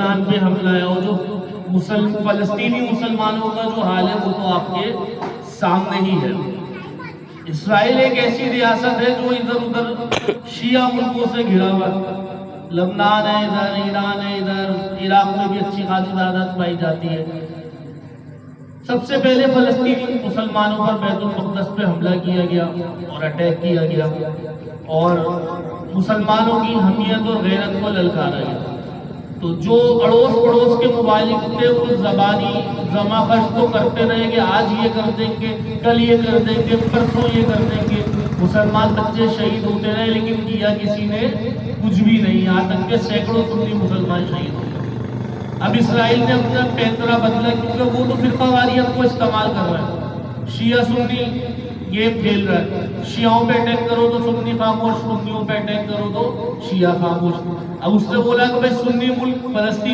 لبنان پہ حملہ ہے، اور جو فلسطینی مسلمانوں کا جو حال ہے وہ تو آپ کے سامنے ہی ہے۔ اسرائیل ایک ایسی ریاست ہے جو ادھر ادھر شیعہ ملکوں سے گھرا ہوا ہے، لبنان ہے ادھر، ایران ہے ادھر، عراق میں بھی اچھی خاصی تعداد پائی جاتی ہے۔ سب سے پہلے فلسطینی مسلمانوں پر بیت المقدس پہ حملہ کیا گیا اور اٹیک کیا گیا، اور مسلمانوں کی حمیت اور غیرت کو للکارا گیا۔ تو جو اڑوس پڑوس کے ممالک تھے وہ زبانی زماخش تو کرتے رہے کہ آج یہ کر دیں گے، کل یہ کر دیں گے، پرسوں یہ کر دیں گے، مسلمان بچے شہید ہوتے رہے، لیکن کیا کسی نے کچھ بھی نہیں، یہاں تک کہ سینکڑوں سنی مسلمان شہید ہوئے۔ اب اسرائیل نے اپنا پینترا بدلا، کیونکہ وہ تو فرقہ واریت کو استعمال کر رہا ہے، شیعہ سنی گیم کھیل رہا ہے، شیعوں پہ اٹیک کرو تو سنی خاموش، سنیوں پہ اٹیک کرو تو شیعہ خاموش۔ اب اس نے بولا کہ بھائی سنی ملک فلسطین